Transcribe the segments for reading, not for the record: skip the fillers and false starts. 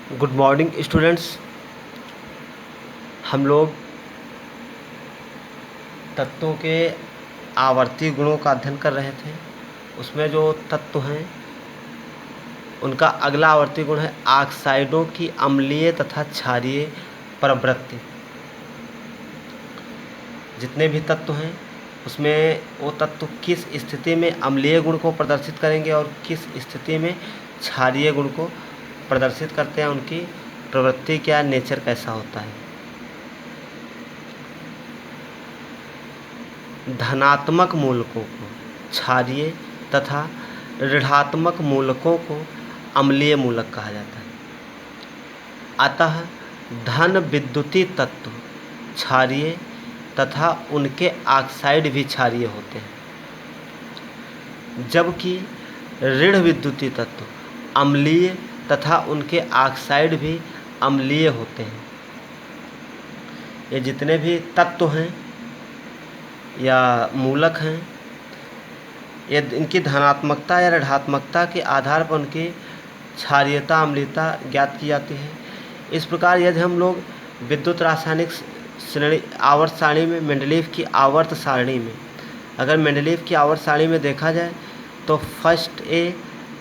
Good morning students. हम लोग तत्वों के आवर्ती गुणों का अध्ययन कर रहे थे। उसमें जो तत्व हैं उनका अगला आवर्ती गुण है ऑक्साइडों की अम्लीय तथा क्षारीय प्रवृत्ति। जितने भी तत्व हैं उसमें वो तत्व किस स्थिति में अम्लीय गुण को प्रदर्शित करेंगे और किस स्थिति में क्षारीय गुण को प्रदर्शित करते हैं, उनकी प्रवृत्ति क्या, नेचर कैसा होता है। धनात्मक मूलकों को क्षारीय तथा ऋणात्मक मूलकों को अम्लीय मूलक कहा जाता है। अतः धन विद्युतीय तत्व क्षारीय तथा उनके ऑक्साइड भी क्षारीय होते हैं, जबकि ऋण विद्युतीय तत्व अम्लीय तथा उनके ऑक्साइड भी अम्लीय होते हैं। ये जितने भी तत्व हैं या मूलक हैं, ये इनकी धनात्मकता या ऋणात्मकता के आधार पर उनकी क्षारीयता अम्लीयता ज्ञात की जाती है। इस प्रकार यदि हम लोग विद्युत रासायनिक श्रेणी आवर्त सारणी में मेंडलीव की आवर्त सारणी में अगर मेंडलीव की आवर्त सारणी में देखा जाए तो फर्स्ट ए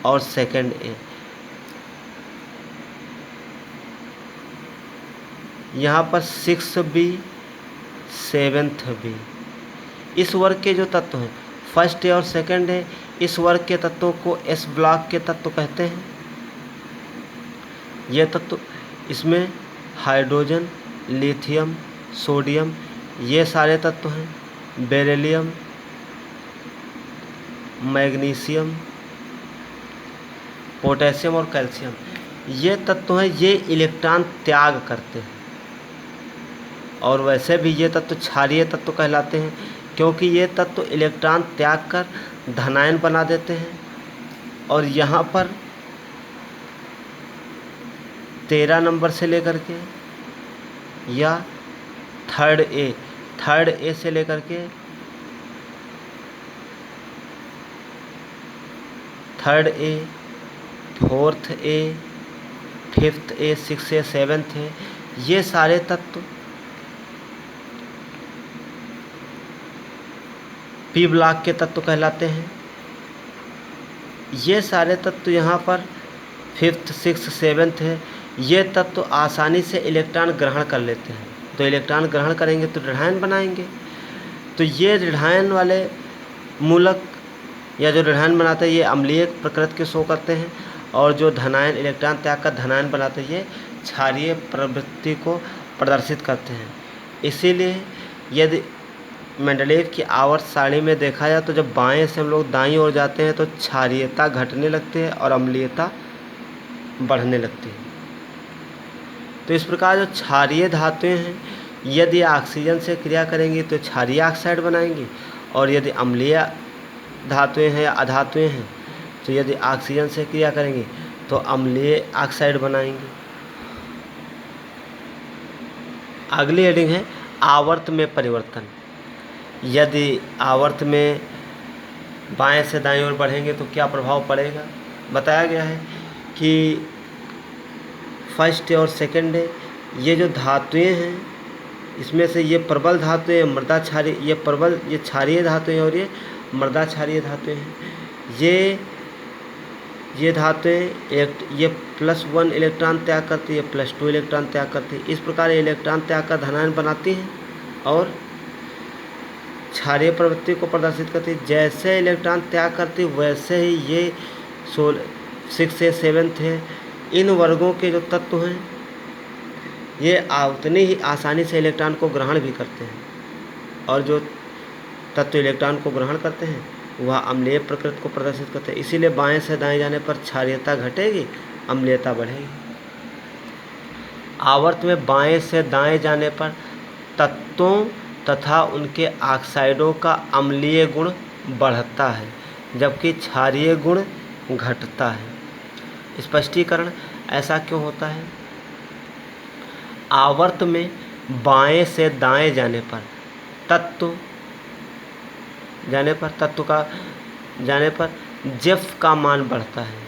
और सेकंड ए, यहाँ पर 6B 7B, इस वर्ग के जो तत्व हैं फर्स्ट ए और सेकंड ए, इस वर्ग के तत्वों को एस ब्लॉक के तत्व कहते हैं। ये तत्व, इसमें हाइड्रोजन, लिथियम, सोडियम, ये सारे तत्व हैं। बेरिलियम, मैग्नीशियम, पोटेशियम और कैल्शियम, ये तत्व हैं, ये इलेक्ट्रॉन त्याग करते हैं। और वैसे भी ये तत्व क्षारीय तत्व कहलाते हैं, क्योंकि ये तत्व इलेक्ट्रॉन त्याग कर धनायन बना देते हैं। और यहाँ पर 13 नंबर से लेकर के या थर्ड ए से लेकर के third A, fourth A, fifth A, six A, seventh A, ये सारे तत्व पी ब्लॉक के तत्व कहलाते हैं। ये सारे तत्व यहाँ पर फिफ्थ, सिक्स, सेवन्थ है, ये तत्व आसानी से इलेक्ट्रॉन ग्रहण कर लेते हैं। तो इलेक्ट्रॉन ग्रहण करेंगे तो ऋणायन बनाएंगे। तो ये ऋणायन वाले मूलक या जो ऋणायन बनाते हैं ये अम्लीय प्रकृति के शो करते हैं, और जो धनायन इलेक्ट्रॉन त्याग कर धनायन बनाते हैं ये क्षारीय प्रवृत्ति को प्रदर्शित करते हैं। इसीलिए यदि मेंडलीव की आवर्त सारणी में देखा जाए तो जब बाएं से हम लोग दाईं ओर जाते हैं तो क्षारीयता घटने लगती है और अम्लीयता बढ़ने लगती है। तो इस प्रकार जो क्षारीय धातुएं हैं यदि ऑक्सीजन से क्रिया करेंगी तो क्षारीय ऑक्साइड बनाएंगी, और यदि अम्लीय धातुएं हैं या अधातुएं हैं तो यदि ऑक्सीजन से क्रिया करेंगी तो अम्लीय ऑक्साइड बनाएंगी। अगली हेडिंग है आवर्त में परिवर्तन। यदि आवर्त में बाएं से दाईं ओर बढ़ेंगे तो क्या प्रभाव पड़ेगा। बताया गया है कि फर्स्ट और सेकंड है, ये जो धातुएं हैं इसमें से ये प्रबल धातुएं मृदा क्षारीय, ये प्रबल ये क्षारीय धातुएं और ये मृदा क्षारीय धातुएं हैं। ये धातुएं ये +1 इलेक्ट्रॉन त्याग करती है, +2 इलेक्ट्रॉन त्याग करती है। इस प्रकार ये इलेक्ट्रॉन त्याग कर धनायन बनाती हैं और क्षारीय प्रवृत्ति को प्रदर्शित करती है। जैसे इलेक्ट्रॉन त्याग करती है वैसे ही ये 6 से 7 है, इन वर्गों के जो तत्व हैं ये उतनी ही आसानी से इलेक्ट्रॉन को ग्रहण भी करते हैं, और जो तत्व इलेक्ट्रॉन को ग्रहण करते हैं वह अम्लीय प्रकृति को प्रदर्शित करते हैं। इसीलिए बाएं से दाएं जाने पर क्षारीयता घटेगी, अम्लीयता बढ़ेगी। आवर्त में बाएं से दाएं जाने पर तत्वों तथा उनके ऑक्साइडों का अम्लीय गुण बढ़ता है, जबकि क्षारीय गुण घटता है। स्पष्टीकरण, ऐसा क्यों होता है। आवर्त में बाएं से दाएं जाने पर तत्व का जेफ का मान बढ़ता है,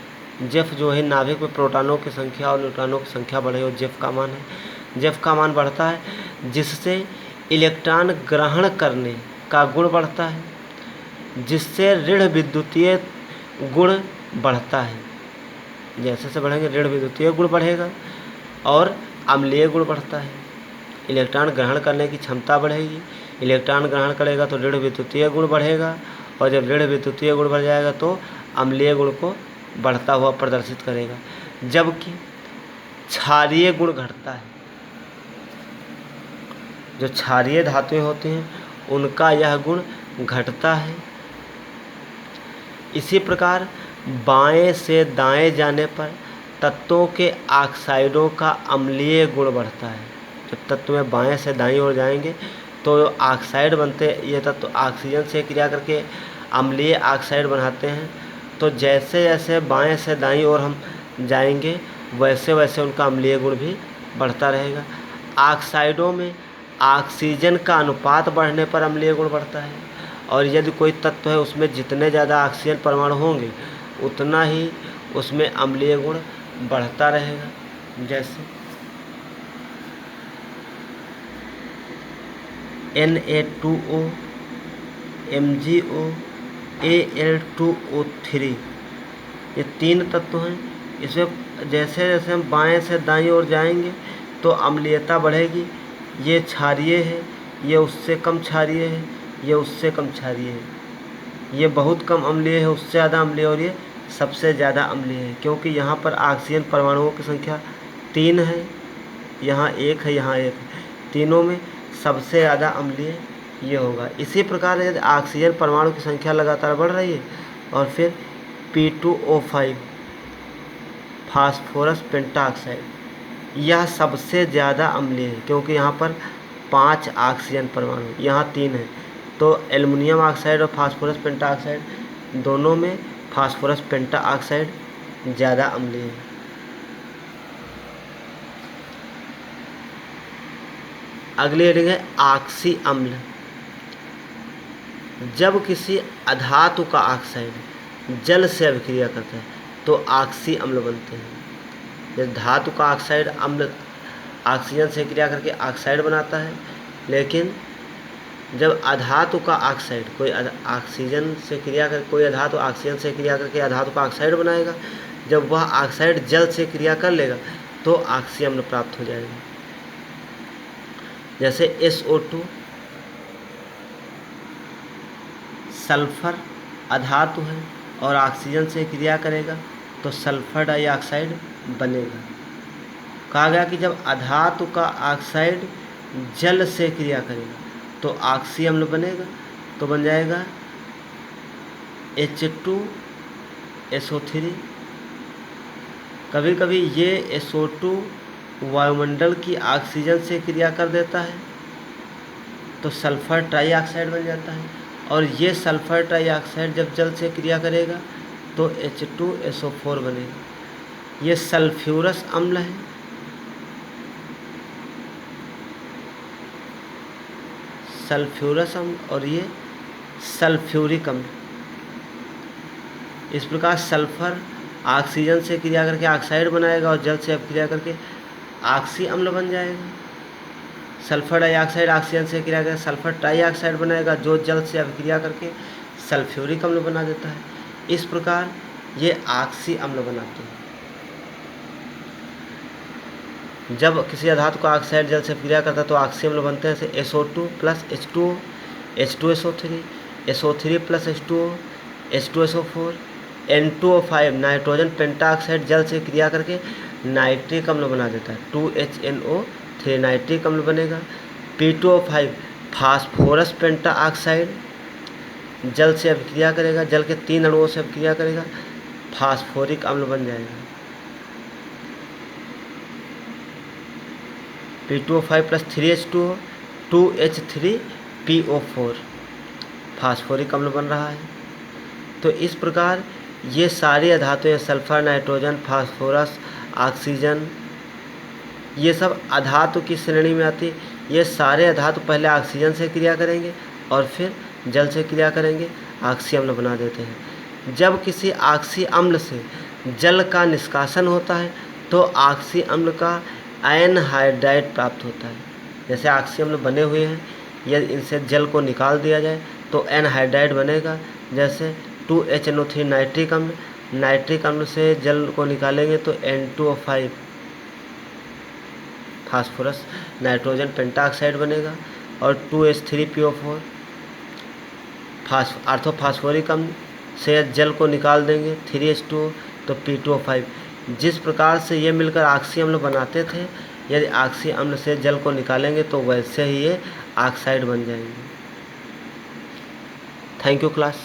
जेफ जो है नाभिक में प्रोटॉनों की संख्या और न्यूट्रॉनों की संख्या बढ़े, और जेफ का मान है। जेफ का मान बढ़ता है जिससे इलेक्ट्रॉन ग्रहण करने का गुण बढ़ता है, जिससे ऋण विद्युतीय गुण बढ़ता है। जैसे जैसे बढ़ेंगे ऋण विद्युतीय गुण बढ़ेगा और अम्लीय गुण बढ़ता है। इलेक्ट्रॉन ग्रहण करने की क्षमता बढ़ेगी, इलेक्ट्रॉन ग्रहण करेगा तो ऋण विद्युतीय गुण बढ़ेगा, और जब ऋण विद्युतीय गुण बढ़ जाएगा तो अम्लीय गुण को बढ़ता हुआ प्रदर्शित करेगा। जबकि क्षारीय गुण घटता है। जो क्षारीय धातुएं होती हैं उनका यह गुण घटता है। इसी प्रकार बाएं से दाएं जाने पर तत्वों के ऑक्साइडों का अम्लीय गुण बढ़ता है। जब तत्व में बाएं से दाईं ओर जाएंगे तो ऑक्साइड बनते, ये तत्व ऑक्सीजन से क्रिया करके अम्लीय ऑक्साइड बनाते हैं। तो जैसे जैसे बाएं से दाईं ओर हम जाएंगे वैसे वैसे उनका अम्लीय गुण भी बढ़ता रहेगा। ऑक्साइडों में ऑक्सीजन का अनुपात बढ़ने पर अम्लीय गुण बढ़ता है, और यदि कोई तत्व है उसमें जितने ज़्यादा ऑक्सीजन परमाणु होंगे उतना ही उसमें अम्लीय गुण बढ़ता रहेगा। जैसे Na2O, MgO, Al2O3 ये 3 तत्व हैं। इसमें जैसे जैसे हम बाएं से दाईं ओर जाएंगे तो अम्लीयता बढ़ेगी। ये क्षारीय है, ये उससे कम क्षारीय है, ये उससे कम क्षारीय है, ये बहुत कम अम्लीय है, उससे ज़्यादा अम्लीय, और ये सबसे ज़्यादा अम्लीय है। क्योंकि यहाँ पर ऑक्सीजन परमाणुओं की संख्या 3 है, यहाँ 1 है, यहाँ 1 है, तीनों में सबसे ज़्यादा अम्लीय ये होगा। इसी प्रकार यदि ऑक्सीजन परमाणु की संख्या लगातार बढ़ रही है और फिर P2O5 फास्फोरस पेंटाऑक्साइड यह सबसे ज़्यादा अम्लीय है, क्योंकि यहाँ पर 5 ऑक्सीजन परमाणु, यहाँ 3 है। तो एल्युमिनियम ऑक्साइड और फास्फोरस पेंटाऑक्साइड दोनों में फास्फोरस पेंटाऑक्साइड ज़्यादा अम्लीय है। अगली हेडिंग है ऑक्सी अम्ल। जब किसी अधातु का ऑक्साइड जल से अभिक्रिया करता है तो ऑक्सी अम्ल बनते हैं। जब धातु का ऑक्साइड अम्ल ऑक्सीजन से क्रिया करके ऑक्साइड बनाता है, लेकिन जब अधातु का ऑक्साइड कोई ऑक्सीजन से क्रिया कर कोई अधातु ऑक्सीजन से क्रिया करके अधातु का ऑक्साइड बनाएगा, जब वह ऑक्साइड जल से क्रिया कर लेगा तो ऑक्सी अम्ल प्राप्त हो जाएगा। जैसे SO2 सल्फर अधातु है और ऑक्सीजन से क्रिया करेगा तो सल्फर डाइऑक्साइड बनेगा। कहा गया कि जब अधातु का ऑक्साइड जल से क्रिया करेगा तो ऑक्सी अम्ल बनेगा, तो बन जाएगा H2SO3। कभी कभी ये SO2 वायुमंडल की ऑक्सीजन से क्रिया कर देता है तो सल्फर ट्राइऑक्साइड बन जाता है, और ये सल्फर ट्राइऑक्साइड जब जल से क्रिया करेगा तो H2SO4 बनेगा। ये सल्फ्यूरस अम्ल है। सल्फ्यूरस अम्ल और ये सल्फ्यूरिक अम्ल। इस प्रकार सल्फर ऑक्सीजन से क्रिया करके ऑक्साइड बनाएगा और जल से क्रिया करके ऑक्सी अम्ल बन जाएगा। सल्फर डाइऑक्साइड ऑक्सीजन से क्रिया करके सल्फर ट्राइऑक्साइड बनाएगा, जो जल से अभिक्रिया करके सल्फ्यूरिक अम्ल बना देता है। इस प्रकार ये ऑक्सी अम्ल बनाते हैं। जब किसी धातु का ऑक्साइड जल से क्रिया करता है तो ऑक्सी अम्ल बनते हैं। जैसे SO2 plus H2O, H2SO3, SO3 plus H2O, H2SO4, N2O5 nitrogen pentoxide जल से क्रिया करके नाइट्रिक अम्ल बना देता है। 2HNO3 नाइट्रिक अम्ल बनेगा। P2O5 फास्फोरस पेंटाऑक्साइड जल से अभिक्रिया करेगा, जल के 3 अणुओं से अभिक्रिया करेगा, फास्फोरिक अम्ल बन जाएगा। P2O5 plus 3H2O 2H3PO4 phosphoric अम्ल बन रहा है। तो इस प्रकार ये सारी अधातुएं सल्फर, नाइट्रोजन, फास्फोरस, ऑक्सीजन, ये सब अधातु की श्रेणी में आती। ये सारे अधातु पहले ऑक्सीजन से क्रिया करेंगे और फिर जल से क्रिया करेंगे, ऑक्सी अम्ल बना देते हैं। जब किसी ऑक्सी अम्ल से जल का निष्कासन होता है तो ऑक्सी अम्ल का एनहाइड्राइड प्राप्त होता है। जैसे ऑक्सी अम्ल बने हुए हैं, यदि इनसे जल को निकाल दिया जाए तो एनहाइड्राइड बनेगा। जैसे 2HNO3 नाइट्रिक अम्ल से जल को निकालेंगे तो N2O5 फास्फोरस नाइट्रोजन पेंटाऑक्साइड बनेगा। और 2H3PO4 आर्थोफास्फोरिक अम्ल से जल को निकाल देंगे 3H2O तो P2O5। जिस प्रकार से ये मिलकर ऑक्सी अम्ल बनाते थे, यदि ऑक्सी अम्ल से जल को निकालेंगे तो वैसे ही ये ऑक्साइड बन जाएंगे। Thank you class.